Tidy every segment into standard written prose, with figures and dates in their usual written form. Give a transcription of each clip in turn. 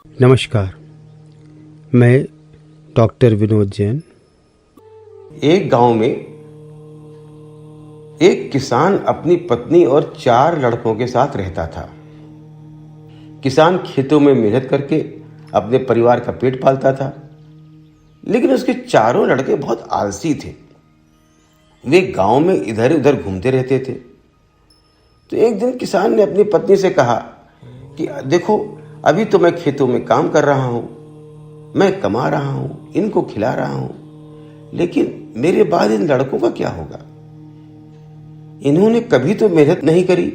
नमस्कार, मैं डॉक्टर विनोद जैन। एक गांव में एक किसान अपनी पत्नी और 4 लड़कों के साथ रहता था। किसान खेतों में मेहनत करके अपने परिवार का पेट पालता था, लेकिन उसके चारों लड़के बहुत आलसी थे। वे गांव में इधर उधर घूमते रहते थे। तो एक दिन किसान ने अपनी पत्नी से कहा कि देखो, अभी तो मैं खेतों में काम कर रहा हूं, मैं कमा रहा हूं, इनको खिला रहा हूं, लेकिन मेरे बाद इन लड़कों का क्या होगा? इन्होंने कभी तो मेहनत नहीं करी,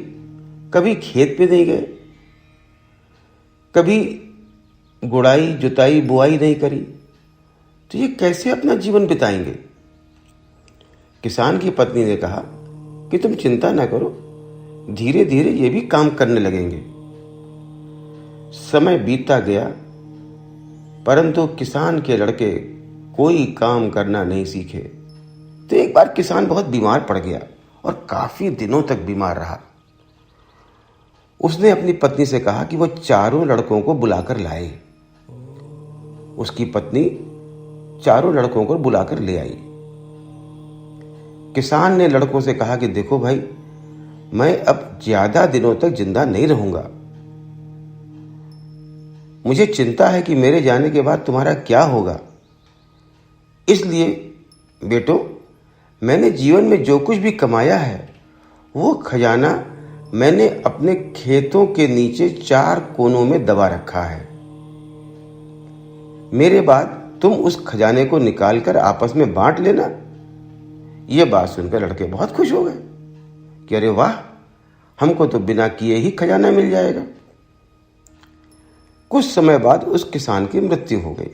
कभी खेत पे नहीं गए, कभी गुड़ाई जुताई बुआई नहीं करी, तो ये कैसे अपना जीवन बिताएंगे? किसान की पत्नी ने कहा कि तुम चिंता ना करो, धीरे धीरे ये भी काम करने लगेंगे। समय बीतता गया, परंतु किसान के लड़के कोई काम करना नहीं सीखे। तो एक बार किसान बहुत बीमार पड़ गया और काफी दिनों तक बीमार रहा। उसने अपनी पत्नी से कहा कि वो चारों लड़कों को बुलाकर लाए। उसकी पत्नी चारों लड़कों को बुलाकर ले आई। किसान ने लड़कों से कहा कि देखो भाई, मैं अब ज्यादा दिनों तक जिंदा नहीं रहूंगा। मुझे चिंता है कि मेरे जाने के बाद तुम्हारा क्या होगा। इसलिए बेटो, मैंने जीवन में जो कुछ भी कमाया है वो खजाना मैंने अपने खेतों के नीचे 4 कोनों में दबा रखा है। मेरे बाद तुम उस खजाने को निकालकर आपस में बांट लेना। यह बात सुनकर लड़के बहुत खुश हो गए कि अरे वाह, हमको तो बिना किए ही खजाना मिल जाएगा। कुछ समय बाद उस किसान की मृत्यु हो गई।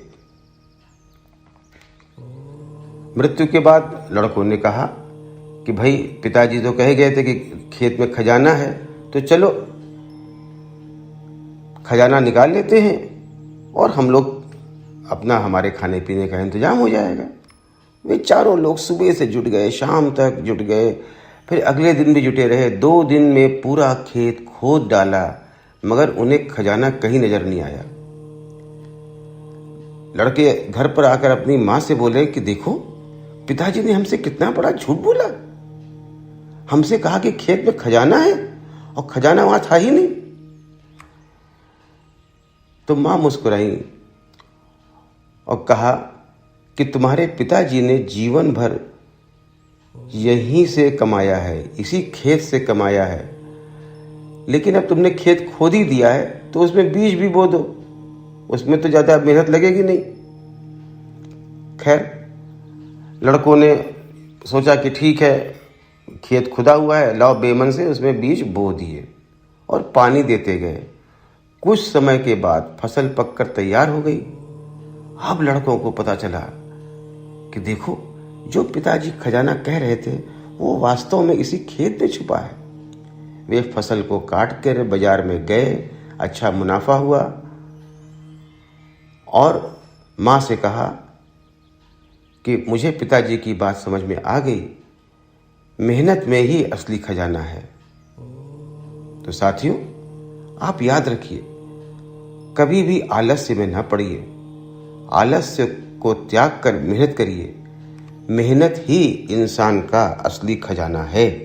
मृत्यु के बाद लड़कों ने कहा कि भाई, पिताजी तो कह गए थे कि खेत में खजाना है, तो चलो खजाना निकाल लेते हैं और हम लोग अपना हमारे खाने पीने का इंतजाम हो जाएगा। वे चारों लोग सुबह से जुट गए, शाम तक जुट गए, फिर अगले दिन भी जुटे रहे। 2 दिन में पूरा खेत खोद डाला, मगर उन्हें खजाना कहीं नजर नहीं आया। लड़के घर पर आकर अपनी मां से बोले कि देखो, पिताजी ने हमसे कितना बड़ा झूठ बोला। हमसे कहा कि खेत में खजाना है और खजाना वहां था ही नहीं। तो मां मुस्कुराई और कहा कि तुम्हारे पिताजी ने जीवन भर यहीं से कमाया है, इसी खेत से कमाया है, लेकिन अब तुमने खेत खोद ही दिया है तो उसमें बीज भी बो दो, उसमें तो ज्यादा मेहनत लगेगी नहीं। खैर, लड़कों ने सोचा कि ठीक है, खेत खुदा हुआ है, लाओ बेमन से उसमें बीज बो दिए और पानी देते गए। कुछ समय के बाद फसल पककर तैयार हो गई। अब लड़कों को पता चला कि देखो, जो पिताजी खजाना कह रहे थे वो वास्तव में इसी खेत में छुपा है। वे फसल को काट कर बाजार में गए, अच्छा मुनाफा हुआ और मां से कहा कि मुझे पिताजी की बात समझ में आ गई, मेहनत में ही असली खजाना है। तो साथियों, आप याद रखिए, कभी भी आलस्य में ना पड़िए। आलस्य को त्याग कर मेहनत करिए। मेहनत ही इंसान का असली खजाना है।